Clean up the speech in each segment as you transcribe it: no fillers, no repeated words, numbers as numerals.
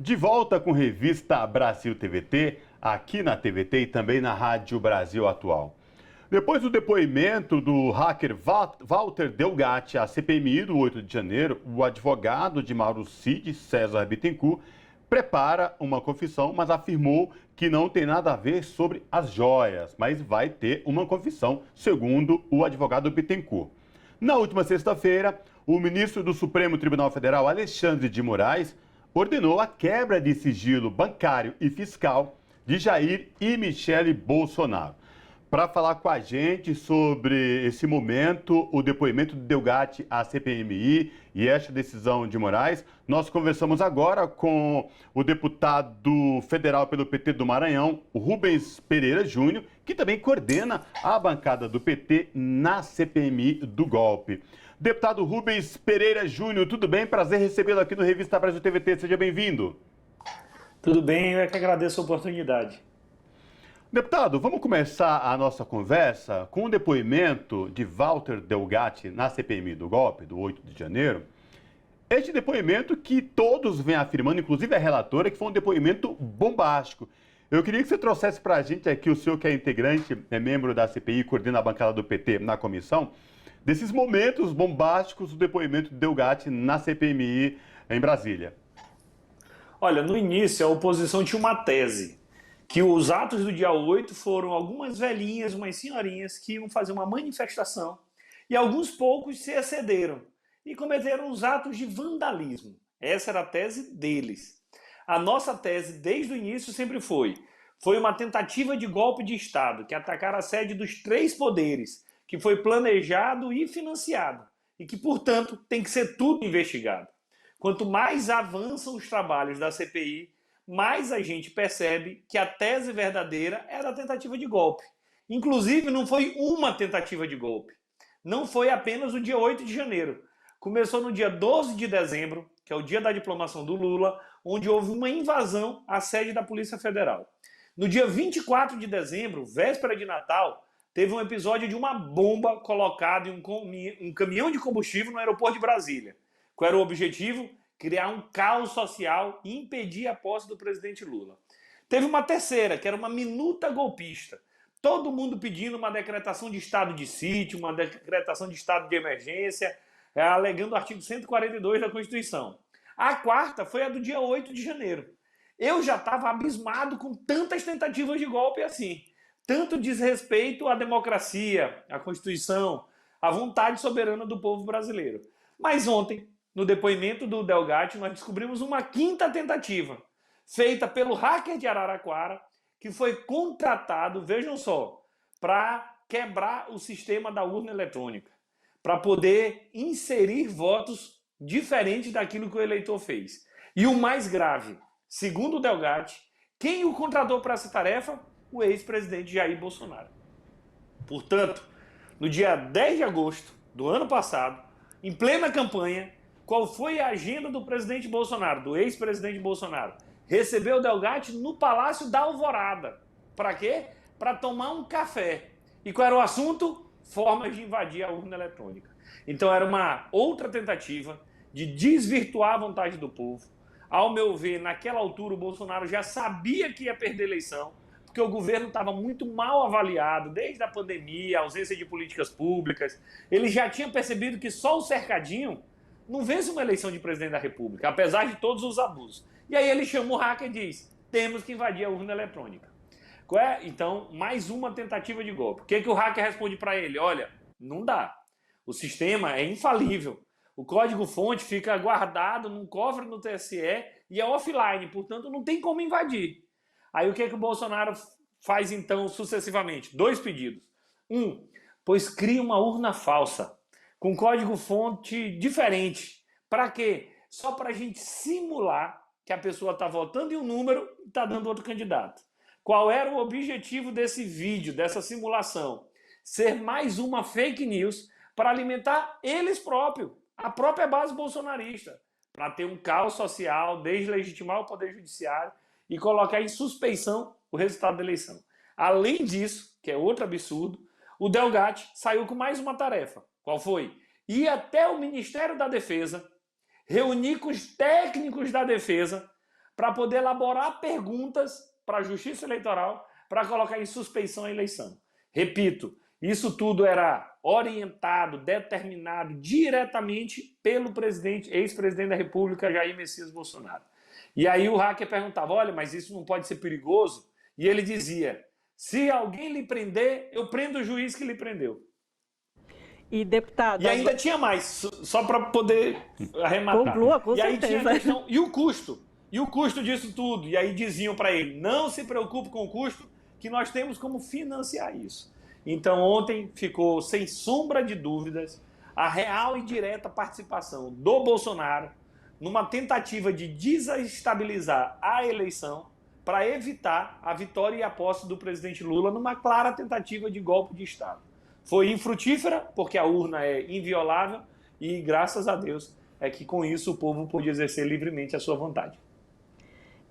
De volta com revista Brasil TVT, aqui na TVT e também na Rádio Brasil Atual. Depois do depoimento do hacker Walter Delgatti à CPMI do 8 de janeiro, o advogado de Mauro Cid, César Bittencourt, prepara uma confissão, mas afirmou que não tem nada a ver sobre as joias, mas vai ter uma confissão, segundo o advogado Bittencourt. Na última sexta-feira, o ministro do Supremo Tribunal Federal, Alexandre de Moraes, ordenou a quebra de sigilo bancário e fiscal de Jair e Michele Bolsonaro. Para falar com a gente sobre esse momento, o depoimento do Delgatti à CPMI e esta decisão de Moraes, nós conversamos agora com o deputado federal pelo PT do Maranhão, o Rubens Pereira Júnior, que também coordena a bancada do PT na CPMI do golpe. Deputado Rubens Pereira Júnior, tudo bem? Prazer recebê-lo aqui no Revista Brasil TVT. Seja bem-vindo. Tudo bem, eu é que agradeço a oportunidade. Deputado, vamos começar a nossa conversa com o depoimento de Walter Delgatti na CPMI do golpe, do 8 de janeiro. Este depoimento que todos vêm afirmando, inclusive a relatora, que foi um depoimento bombástico. Eu queria que você trouxesse para a gente aqui, o senhor que é integrante, é membro da CPI, coordena a bancada do PT na comissão, desses momentos bombásticos do depoimento de Delgatti na CPMI em Brasília. Olha, no início a oposição tinha uma tese, que os atos do dia 8 foram algumas velhinhas, umas senhorinhas que iam fazer uma manifestação e alguns poucos se excederam e cometeram os atos de vandalismo. Essa era a tese deles. A nossa tese desde o início sempre foi uma tentativa de golpe de Estado que atacaram a sede dos três poderes, que foi planejado e financiado e que, portanto, tem que ser tudo investigado. Quanto mais avançam os trabalhos da CPI, mais a gente percebe que a tese verdadeira era a tentativa de golpe. Inclusive, não foi uma tentativa de golpe. Não foi apenas o dia 8 de janeiro. Começou no dia 12 de dezembro, que é o dia da diplomação do Lula, onde houve uma invasão à sede da Polícia Federal. No dia 24 de dezembro, véspera de Natal, teve um episódio de uma bomba colocada em um caminhão de combustível no aeroporto de Brasília. Qual era o objetivo? Criar um caos social e impedir a posse do presidente Lula. Teve uma terceira, que era uma minuta golpista. Todo mundo pedindo uma decretação de estado de sítio, uma decretação de estado de emergência, alegando o artigo 142 da Constituição. A quarta foi a do dia 8 de janeiro. Eu já estava abismado com tantas tentativas de golpe assim. Tanto desrespeito à democracia, à Constituição, à vontade soberana do povo brasileiro. Mas ontem, no depoimento do Delgatti, nós descobrimos uma quinta tentativa, feita pelo hacker de Araraquara, que foi contratado, vejam só, para quebrar o sistema da urna eletrônica, para poder inserir votos diferentes daquilo que o eleitor fez. E o mais grave, segundo o Delgatti, quem o contratou para essa tarefa? O ex-presidente Jair Bolsonaro. Portanto, no dia 10 de agosto do ano passado, em plena campanha, qual foi a agenda do presidente Bolsonaro, do ex-presidente Bolsonaro? Recebeu o Delgatti no Palácio da Alvorada. Para quê? Para tomar um café. E qual era o assunto? Formas de invadir a urna eletrônica. Então era uma outra tentativa de desvirtuar a vontade do povo. Ao meu ver, naquela altura o Bolsonaro já sabia que ia perder a eleição, porque o governo estava muito mal avaliado, desde a pandemia, a ausência de políticas públicas. Ele já tinha percebido que só o cercadinho não vence uma eleição de presidente da República, apesar de todos os abusos. E aí ele chama o hacker e diz, temos que invadir a urna eletrônica. Qual é? Então, mais uma tentativa de golpe. O que o hacker responde para ele? Olha, não dá. O sistema é infalível. O código-fonte fica guardado num cofre no TSE e é offline, portanto não tem como invadir. Aí o que o Bolsonaro faz então sucessivamente? Dois pedidos. Pois cria uma urna falsa, com código-fonte diferente. Para quê? Só para a gente simular que a pessoa está votando em um número e está dando outro candidato. Qual era o objetivo desse vídeo, dessa simulação? Ser mais uma fake news para alimentar eles próprios, a própria base bolsonarista, para ter um caos social, deslegitimar o Poder Judiciário e colocar em suspeição o resultado da eleição. Além disso, que é outro absurdo, o Delgatti saiu com mais uma tarefa. Qual foi? Ir até o Ministério da Defesa, reunir com os técnicos da Defesa para poder elaborar perguntas para a Justiça Eleitoral para colocar em suspeição a eleição. Repito, isso tudo era orientado, determinado diretamente pelo ex-presidente da República, Jair Messias Bolsonaro. E aí o hacker perguntava, olha, mas isso não pode ser perigoso? E ele dizia, se alguém lhe prender, eu prendo o juiz que lhe prendeu. E, deputado... E ainda tinha mais, só para poder arrematar. Conclua, com certeza. E aí tinha a questão, e o custo? E o custo disso tudo? E aí diziam para ele, não se preocupe com o custo, que nós temos como financiar isso. Então ontem ficou, sem sombra de dúvidas, a real e direta participação do Bolsonaro numa tentativa de desestabilizar a eleição para evitar a vitória e a posse do presidente Lula numa clara tentativa de golpe de Estado. Foi infrutífera, porque a urna é inviolável e, graças a Deus, é que com isso o povo pôde exercer livremente a sua vontade.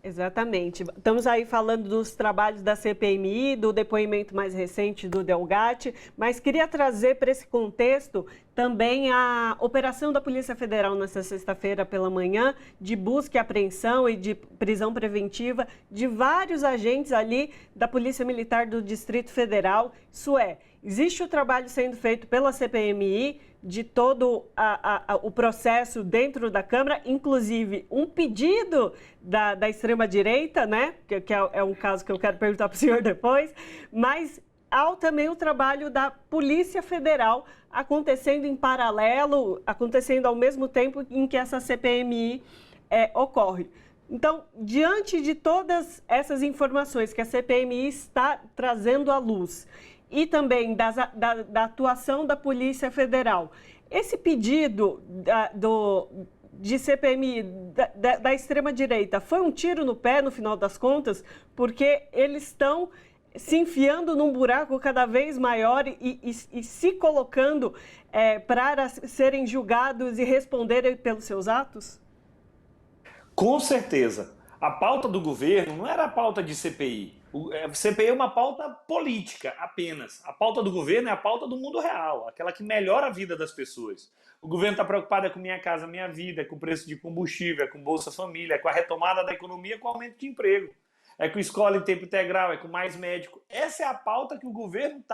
Exatamente. Estamos aí falando dos trabalhos da CPMI, do depoimento mais recente do Delgatti, mas queria trazer para esse contexto também a operação da Polícia Federal nesta sexta-feira pela manhã, de busca e apreensão e de prisão preventiva de vários agentes ali da Polícia Militar do Distrito Federal. Isso é, existe o trabalho sendo feito pela CPMI, de todo o processo dentro da Câmara, inclusive um pedido da extrema-direita, né? Que é um caso que eu quero perguntar para o senhor depois, mas há também o trabalho da Polícia Federal acontecendo em paralelo, acontecendo ao mesmo tempo em que essa CPMI ocorre. Então, diante de todas essas informações que a CPMI está trazendo à luz, e também da atuação da Polícia Federal. Esse pedido de CPMI da extrema-direita foi um tiro no pé, no final das contas, porque eles estão se enfiando num buraco cada vez maior e se colocando para serem julgados e responderem pelos seus atos? Com certeza. A pauta do governo não era a pauta de CPI. CPI é uma pauta política apenas. A pauta do governo é a pauta do mundo real, aquela que melhora a vida das pessoas. O governo está preocupado com Minha Casa Minha Vida, com o preço de combustível, com Bolsa Família, com a retomada da economia, com o aumento de emprego. É com escola em tempo integral, é com mais médico. Essa é a pauta que o governo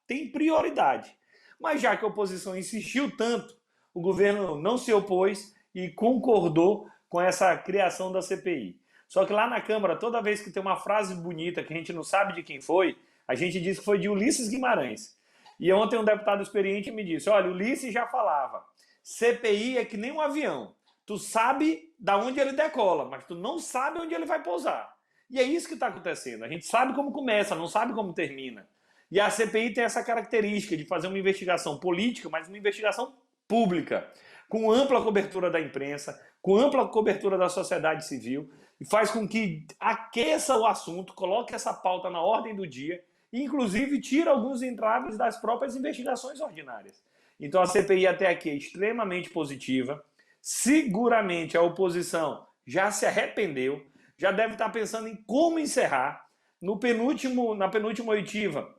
tem prioridade. Mas já que a oposição insistiu tanto, o governo não se opôs e concordou com essa criação da CPI. Só que lá na Câmara, toda vez que tem uma frase bonita que a gente não sabe de quem foi, a gente diz que foi de Ulisses Guimarães. E ontem um deputado experiente me disse, olha, Ulisses já falava, CPI é que nem um avião. Tu sabe da onde ele decola, mas tu não sabe onde ele vai pousar. E é isso que está acontecendo. A gente sabe como começa, não sabe como termina. E a CPI tem essa característica de fazer uma investigação política, mas uma investigação pública, com ampla cobertura da imprensa, com ampla cobertura da sociedade civil, e faz com que aqueça o assunto, coloque essa pauta na ordem do dia, e inclusive tira alguns entraves das próprias investigações ordinárias. Então a CPI até aqui é extremamente positiva. Seguramente a oposição já se arrependeu, já deve estar pensando em como encerrar. Na penúltima oitiva,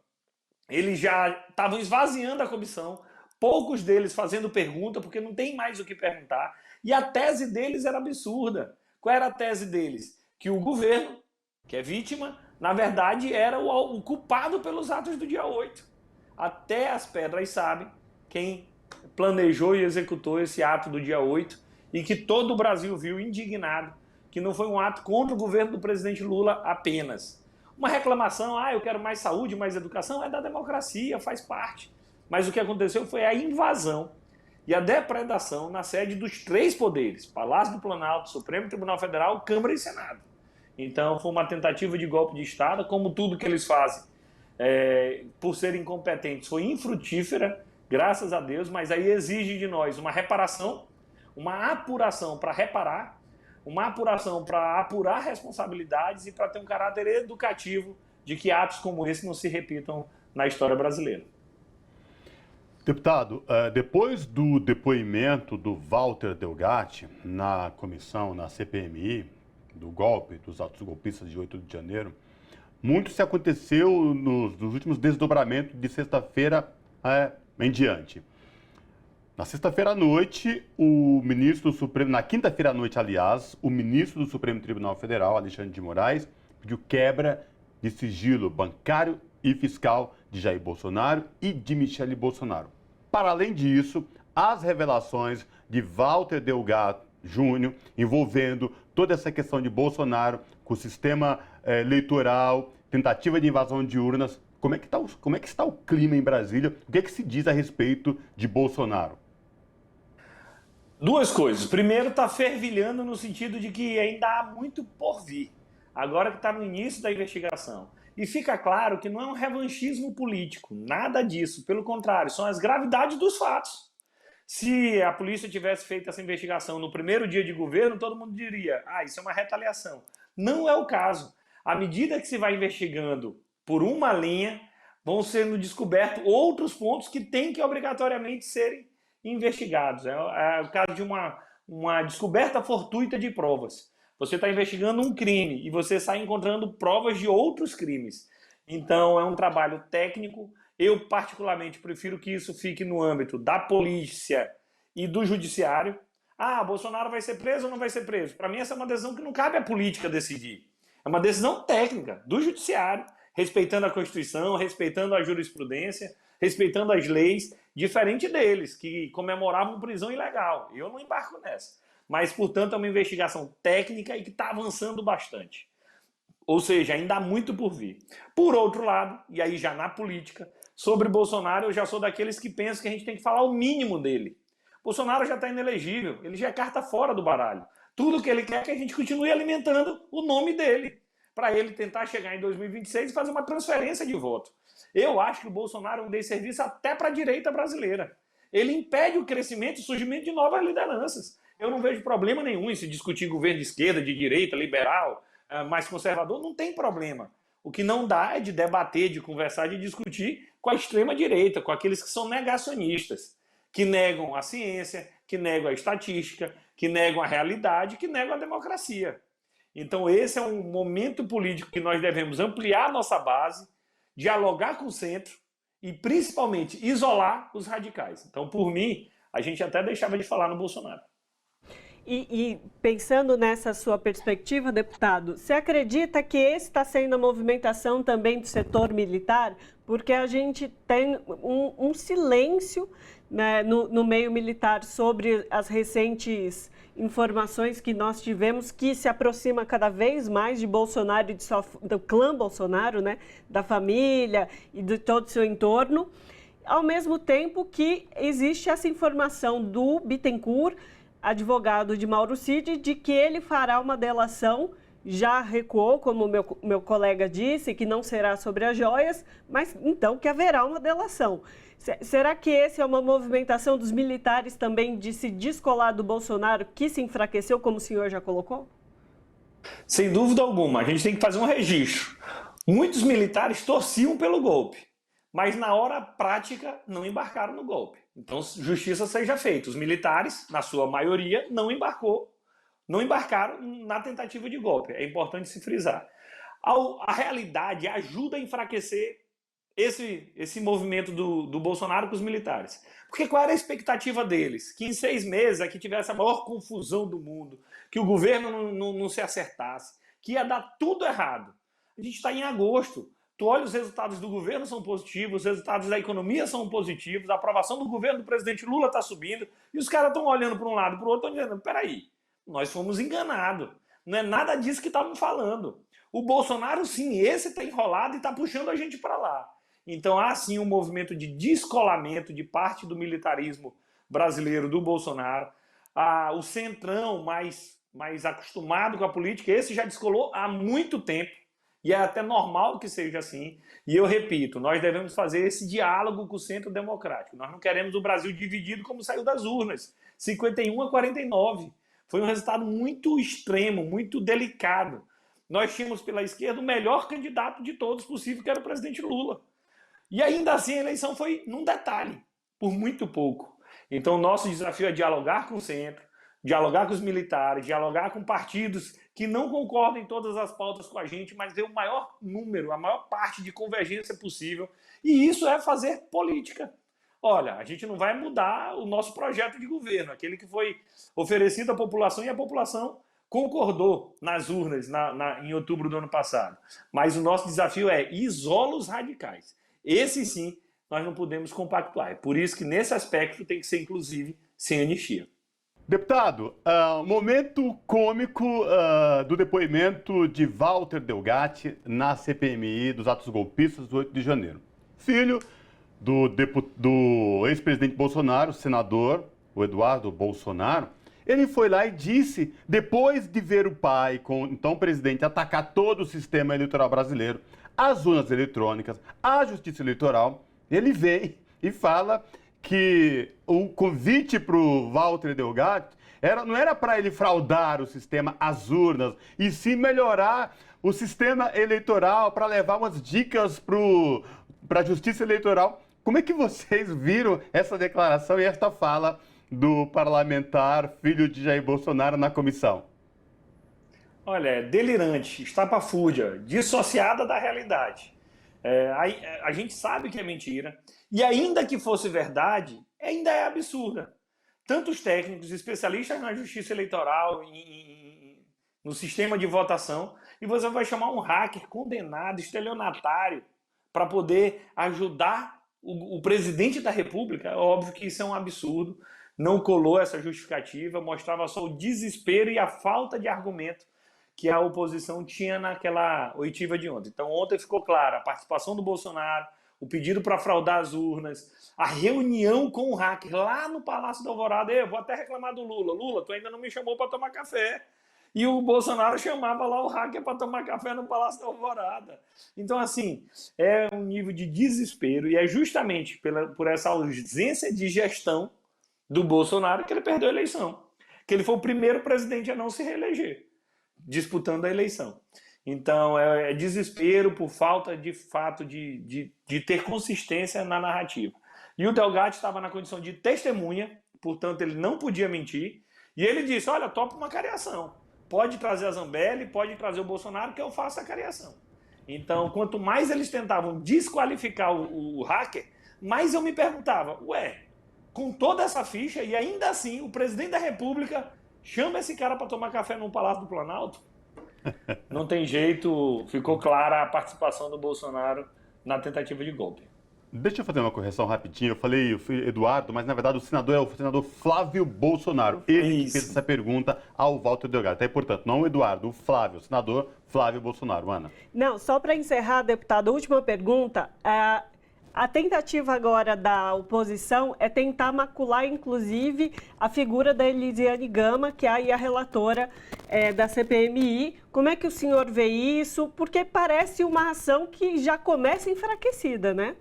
eles já estavam esvaziando a comissão, poucos deles fazendo pergunta, porque não tem mais o que perguntar, e a tese deles era absurda. Qual era a tese deles? Que o governo, que é vítima, na verdade era o culpado pelos atos do dia 8. Até as pedras sabem quem planejou e executou esse ato do dia 8 e que todo o Brasil viu indignado, que não foi um ato contra o governo do presidente Lula apenas. Uma reclamação, eu quero mais saúde, mais educação, é da democracia, faz parte. Mas o que aconteceu foi a invasão e a depredação na sede dos três poderes, Palácio do Planalto, Supremo Tribunal Federal, Câmara e Senado. Então foi uma tentativa de golpe de Estado, como tudo que eles fazem, por serem incompetentes, foi infrutífera, graças a Deus, mas aí exige de nós uma reparação, uma apuração para reparar, uma apuração para apurar responsabilidades e para ter um caráter educativo de que atos como esse não se repitam na história brasileira. Deputado, depois do depoimento do Walter Delgatti na comissão, na CPMI, do golpe, dos atos golpistas de 8 de janeiro, muito se aconteceu nos últimos desdobramentos de sexta-feira em diante. Na sexta-feira à noite, o ministro do Supremo, na quinta-feira à noite, aliás, o ministro do Supremo Tribunal Federal, Alexandre de Moraes, pediu quebra de sigilo bancário e fiscal de Jair Bolsonaro e de Michele Bolsonaro. Para além disso, as revelações de Walter Delgado Júnior envolvendo toda essa questão de Bolsonaro com o sistema eleitoral, tentativa de invasão de urnas. Como é que está o clima em Brasília? O que é que se diz a respeito de Bolsonaro? Duas coisas. Primeiro, está fervilhando no sentido de que ainda há muito por vir, agora que está no início da investigação. E fica claro que não é um revanchismo político, nada disso. Pelo contrário, são as gravidades dos fatos. Se a polícia tivesse feito essa investigação no primeiro dia de governo, todo mundo diria, isso é uma retaliação. Não é o caso. À medida que se vai investigando por uma linha, vão sendo descobertos outros pontos que têm que obrigatoriamente serem investigados. É o caso de uma descoberta fortuita de provas. Você está investigando um crime e você sai encontrando provas de outros crimes. Então, é um trabalho técnico. Eu, particularmente, prefiro que isso fique no âmbito da polícia e do judiciário. Bolsonaro vai ser preso ou não vai ser preso? Para mim, essa é uma decisão que não cabe à política decidir. É uma decisão técnica do judiciário, respeitando a Constituição, respeitando a jurisprudência, respeitando as leis, diferente deles, que comemoravam prisão ilegal. Eu não embarco nessa. Mas, portanto, é uma investigação técnica e que está avançando bastante. Ou seja, ainda há muito por vir. Por outro lado, e aí já na política, sobre Bolsonaro, eu já sou daqueles que pensam que a gente tem que falar o mínimo dele. Bolsonaro já está inelegível, ele já é carta fora do baralho. Tudo que ele quer é que a gente continue alimentando o nome dele, para ele tentar chegar em 2026 e fazer uma transferência de voto. Eu acho que o Bolsonaro é um desserviço até para a direita brasileira. Ele impede o crescimento e surgimento de novas lideranças. Eu não vejo problema nenhum em se discutir governo de esquerda, de direita, liberal, mais conservador, não tem problema. O que não dá é de debater, de conversar, de discutir com a extrema-direita, com aqueles que são negacionistas, que negam a ciência, que negam a estatística, que negam a realidade, que negam a democracia. Então esse é um momento político que nós devemos ampliar a nossa base, dialogar com o centro e principalmente isolar os radicais. Então, por mim, a gente até deixava de falar no Bolsonaro. E pensando nessa sua perspectiva, deputado, você acredita que esse está sendo a movimentação também do setor militar? Porque a gente tem um silêncio, né, no meio militar sobre as recentes informações que nós tivemos, que se aproxima cada vez mais de Bolsonaro e do clã Bolsonaro, né, da família e de todo o seu entorno, ao mesmo tempo que existe essa informação do Bittencourt, advogado de Mauro Cid, de que ele fará uma delação, já recuou, como meu colega disse, que não será sobre as joias, mas então que haverá uma delação. Será que essa é uma movimentação dos militares também de se descolar do Bolsonaro, que se enfraqueceu, como o senhor já colocou? Sem dúvida alguma, a gente tem que fazer um registro. Muitos militares torciam pelo golpe, mas na hora prática não embarcaram no golpe. Então, justiça seja feita. Os militares, na sua maioria, não embarcaram na tentativa de golpe. É importante se frisar. A realidade ajuda a enfraquecer esse movimento do Bolsonaro com os militares. Porque qual era a expectativa deles? Que em 6 meses aqui tivesse a maior confusão do mundo, que o governo não se acertasse, que ia dar tudo errado. A gente está em agosto. Tu olha, os resultados do governo são positivos, os resultados da economia são positivos, a aprovação do governo do presidente Lula está subindo, e os caras estão olhando para um lado e para o outro e estão dizendo, peraí, nós fomos enganados. Não é nada disso que estavam falando. O Bolsonaro, sim, esse está enrolado e está puxando a gente para lá. Então há, sim, um movimento de descolamento de parte do militarismo brasileiro do Bolsonaro. O centrão mais acostumado com a política, esse já descolou há muito tempo. E é até normal que seja assim. E eu repito, nós devemos fazer esse diálogo com o centro democrático. Nós não queremos o Brasil dividido como saiu das urnas. 51-49. Foi um resultado muito extremo, muito delicado. Nós tínhamos pela esquerda o melhor candidato de todos possível, que era o presidente Lula. E ainda assim a eleição foi num detalhe, por muito pouco. Então o nosso desafio é dialogar com o centro, dialogar com os militares, dialogar com partidos que não concordam em todas as pautas com a gente, mas ter o maior número, a maior parte de convergência possível. E isso é fazer política. olha, a gente não vai mudar o nosso projeto de governo, aquele que foi oferecido à população e a população concordou nas urnas em outubro do ano passado. Mas o nosso desafio é isola os radicais. Esse sim, nós não podemos compactuar. É por isso que nesse aspecto tem que ser, inclusive, sem anistia. Deputado, momento cômico do depoimento de Walter Delgatti na CPMI dos atos golpistas do 8 de janeiro. Filho do ex-presidente Bolsonaro, senador, o Eduardo Bolsonaro, ele foi lá e disse, depois de ver o pai, então o presidente, atacar todo o sistema eleitoral brasileiro, as urnas eletrônicas, a justiça eleitoral, ele vem e fala que o convite para o Walter Delgatti não era para ele fraudar o sistema, as urnas, e sim melhorar o sistema eleitoral para levar umas dicas para a justiça eleitoral. Como é que vocês viram essa declaração e esta fala do parlamentar filho de Jair Bolsonaro na comissão? Olha, é delirante, estapafúrdia, dissociada da realidade. A gente sabe que é mentira, e ainda que fosse verdade, ainda é absurda. Tantos técnicos, especialistas na justiça eleitoral, no sistema de votação, e você vai chamar um hacker condenado, estelionatário, para poder ajudar o presidente da República? Óbvio que isso é um absurdo, não colou essa justificativa, mostrava só o desespero e a falta de argumento que a oposição tinha naquela oitiva de ontem. Então ontem ficou claro a participação do Bolsonaro, o pedido para fraudar as urnas, a reunião com o hacker lá no Palácio da Alvorada. Eu vou até reclamar do Lula. Lula, tu ainda não me chamou para tomar café. E o Bolsonaro chamava lá o hacker para tomar café no Palácio da Alvorada. Então, assim, é um nível de desespero, e é justamente por essa ausência de gestão do Bolsonaro que ele perdeu a eleição. Que ele foi o primeiro presidente a não se reeleger, disputando a eleição. Então, é desespero por falta, de fato, de ter consistência na narrativa. E o Delgatti estava na condição de testemunha, portanto, ele não podia mentir, e ele disse, olha, topa uma cariação. Pode trazer a Zambelli, pode trazer o Bolsonaro, que eu faço a cariação. Então, quanto mais eles tentavam desqualificar o hacker, mais eu me perguntava, com toda essa ficha, e ainda assim, o presidente da República chama esse cara para tomar café no Palácio do Planalto? Não tem jeito, ficou clara a participação do Bolsonaro na tentativa de golpe. Deixa eu fazer uma correção rapidinho. Eu falei Eduardo, mas na verdade o senador é o senador Flávio Bolsonaro. Ele que fez essa pergunta ao Walter Delgatti. Então, portanto, não o Eduardo, o Flávio, o senador Flávio Bolsonaro. Ana. Não, só para encerrar, deputado, última pergunta. A tentativa agora da oposição é tentar macular, inclusive, a figura da Elisiane Gama, que é aí a relatora da CPMI. Como é que o senhor vê isso? Porque parece uma ação que já começa enfraquecida, né?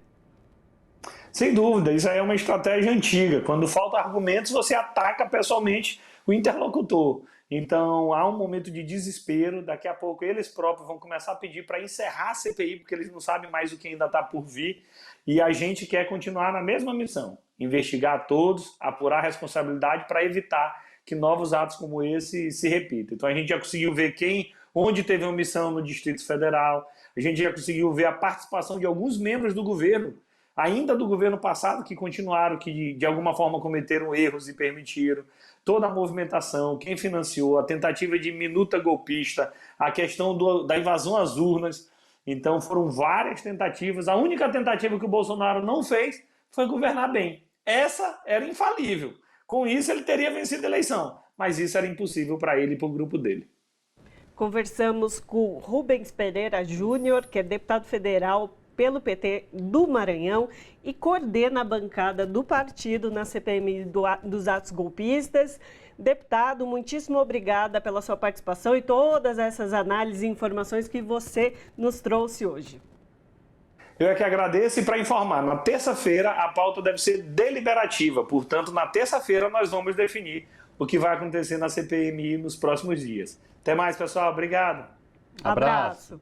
Sem dúvida, isso aí é uma estratégia antiga. Quando falta argumentos, você ataca pessoalmente o interlocutor. Então, há um momento de desespero. Daqui a pouco, eles próprios vão começar a pedir para encerrar a CPI, porque eles não sabem mais o que ainda está por vir. E a gente quer continuar na mesma missão, investigar todos, apurar a responsabilidade para evitar que novos atos como esse se repitam. Então, a gente já conseguiu ver onde teve omissão no Distrito Federal, a gente já conseguiu ver a participação de alguns membros do governo, ainda do governo passado, que continuaram, que de alguma forma cometeram erros e permitiram. Toda a movimentação, quem financiou, a tentativa de minuta golpista, a questão da invasão às urnas. Então foram várias tentativas. A única tentativa que o Bolsonaro não fez foi governar bem. Essa era infalível. Com isso ele teria vencido a eleição, mas isso era impossível para ele e para o grupo dele. Conversamos com Rubens Pereira Júnior, que é deputado federal pelo PT do Maranhão e coordena a bancada do partido na CPMI dos atos golpistas. Deputado, muitíssimo obrigada pela sua participação e todas essas análises e informações que você nos trouxe hoje. Eu é que agradeço, e para informar, na terça-feira a pauta deve ser deliberativa, portanto, na terça-feira nós vamos definir o que vai acontecer na CPMI nos próximos dias. Até mais, pessoal. Obrigado. Abraço.